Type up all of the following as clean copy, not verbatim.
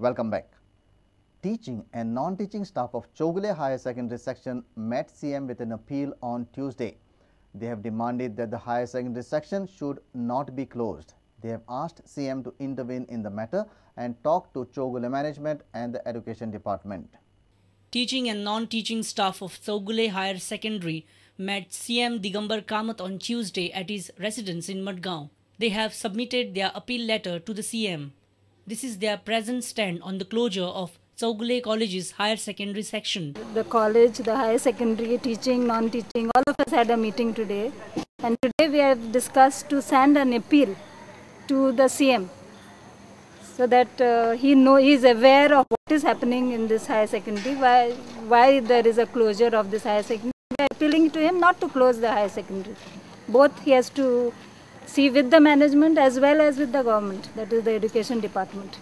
Welcome back. Teaching and non-teaching staff of Chowgule Higher Secondary Section met CM with an appeal on Tuesday. They have demanded that the higher secondary section should not be closed. They have asked CM to intervene in the matter and talk to Chowgule management and the education department. Teaching and non-teaching staff of Sogol Higher Secondary met CM Digambar Kamath on Tuesday at his residence in Madgaon. They have submitted their appeal letter to the CM. This is their present stand on the closure of Chowgule College's higher secondary section. The college, the higher secondary, teaching, non-teaching, all of us had a meeting today. And today we have discussed to send an appeal to the CM so that he is aware of what is happening in this higher secondary, why there is a closure of this higher secondary. We are appealing to him not to close the higher secondary. Both he has to see with the management as well as with the government, that is the education department.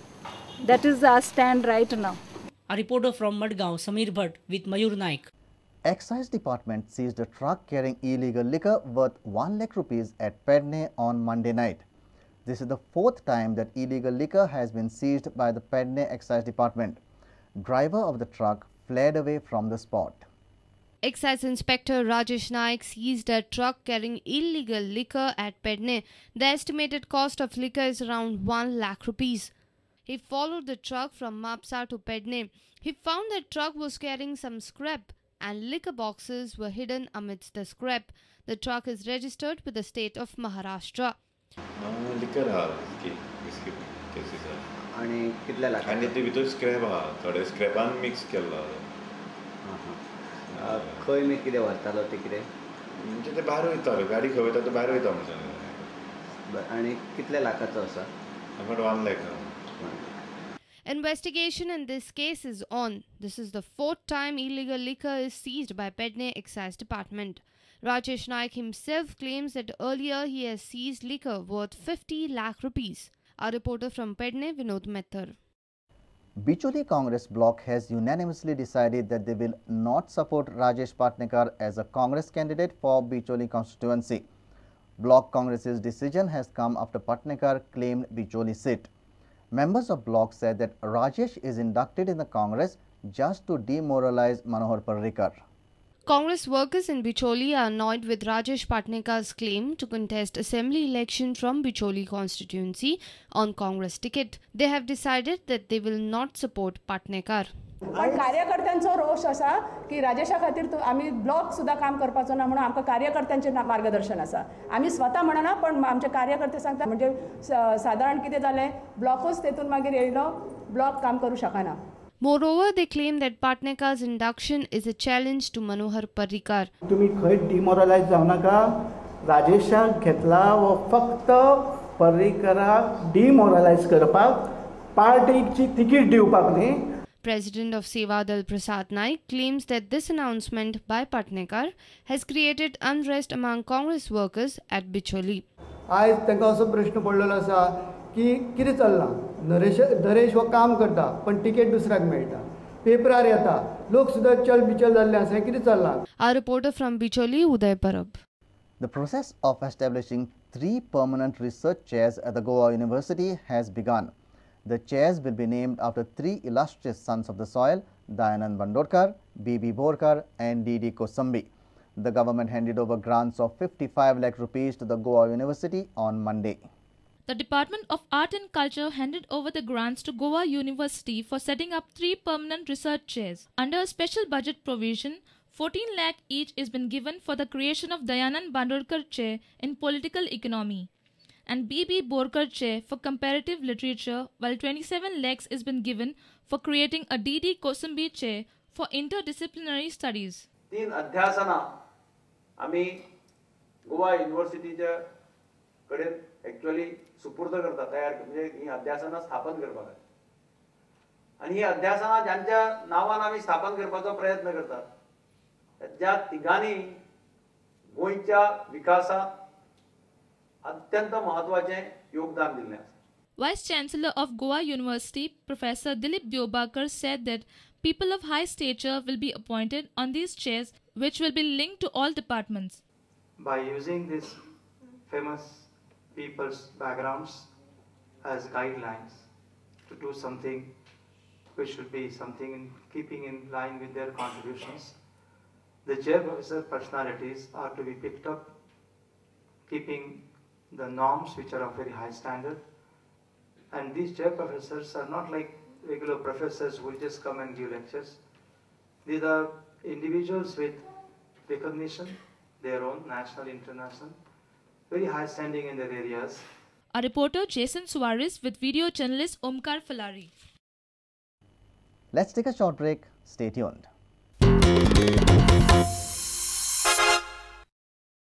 That is our stand right now. A reporter from Madgaon, Samir Bhatt with Mayur Naik. Excise department seized a truck carrying illegal liquor worth 1 lakh rupees at Patna on Monday night. This is the fourth time that illegal liquor has been seized by the Patna Excise Department. Driver of the truck fled away from the spot. Excise Inspector Rajesh Naik seized a truck carrying illegal liquor at Patna. The estimated cost of liquor is around 1 lakh rupees. He followed the truck from Mapsa to Patna. He found the truck was carrying some scrap and liquor boxes were hidden amidst the scrap. The truck is registered with the state of Maharashtra. Liquor हा इसकी cases आणि कितल्या लाख आणि ते भितर scrap हा थोडे स्क्रॅपान mix केल्लो खंय मी कितें व्हरतालो ते कितें म्हणजे ते भायर वयतालो गाडी खंय वयता तो भायर वयता म्हणून आणि कितल्या लाखाचो आसा about 1 lakh. Investigation in this case is on. This is the fourth time illegal liquor is seized by Patna Excise Department. Rajesh Naik himself claims that earlier he has seized liquor worth 50 lakh rupees. A reporter from Patna, Vinod Mehtar. Bicholi Congress bloc has unanimously decided that they will not support Rajesh Patnekar as a Congress candidate for Bicholi constituency. Bloc Congress's decision has come after Patnekar claimed Bicholi seat. Members of bloc said that Rajesh is inducted in the Congress just to demoralize Manohar Parrikar. Congress workers in Bicholi are annoyed with Rajesh Patnekar's claim to contest assembly election from Bicholi constituency on Congress ticket. They have decided that they will not support Patnekar. पण कार्यकर्त्यांचो रोष असा की राजेशा खातीर आम्ही block सुद्धा काम करपाचो ना म्हणून आमकां कार्यकर्त्यांचे मार्गदर्शन आसा. आम्ही स्वता म्हणना पण आमचे कार्यकर्ते सांगता म्हणजे साधारण कितें जालें ब्लॉकूच तेतून मागीर येयलो ब्लॉक काम करू शकना. Moreover, they claim that Patnekar's induction is a challenge to Manohar Parrikar. तुम्ही खंय डिमोरलाइज जाऊ नका. राजेशाक घेतला व फक्त पर्रीकराक डिमोरलाइज करपाक पार्टीची तिकीट दिवपाक न्ही. President of Sevadal Prasad Naik claims that this announcement by Patnekar has created unrest among Congress workers at Bicholi. आज तांकां असो प्रश्न पडलेलो आसा की कितें चल्लां. नरेश हो काम करता पण तिकेट दुसऱ्याक मेळटा. पेपरार येता लोक सुद्दां चल बिचल जाल्ले आसा कितें चल्लां. Our reporter from Bicholi, Uday Parab. The process of establishing 3 permanent research chairs at the Goa University has begun. The chairs will be named after 3 illustrious sons of the soil, Dayanand Bandodkar, B.B. Borkar and D.D. Kosambi. The government handed over grants of 55 lakh rupees to the Goa University on Monday. The Department of Art and Culture handed over the grants to Goa University for setting up 3 permanent research chairs. Under a special budget provision, 14 lakh each is been given for the creation of Dayanand Bandodkar Chair in Political Economy and B.B. Borkar Chair for Comparative Literature, while 27 lakhs is been given for creating a D.D. Kosambi Chair for Interdisciplinary Studies. 3 अध्यासना आम्ही गोवा युनिव्हर्सिटीच्या कडेन actually सुपूर्द करता तयार म्हणजे ही अध्यासना स्थापन करपाक आणि ही अध्यासना ज्यांच्या नावान आम्ही स्थापन करपाचो प्रयत्न करतात ज्या तिगांनी गोंयच्या विकासात अत्यंत महत्वाचे योगदान दिले आसा. Vice Chancellor of Goa University, Professor Dilip Diobakar said that people of high stature will be appointed on these chairs which will be linked to all departments. By using these famous people's backgrounds as guidelines to do something which should be something in keeping in line with their contributions. The chair professor personalities are to be picked up, keeping the norms which are of very high standard. And these chair professors are not like regular professors who will just come and give lectures. These are individuals with recognition, their own, national, international, very high standing in their areas. A reporter Jason Suarez with video journalist Omkar Falari. Let's take a short break. Stay tuned.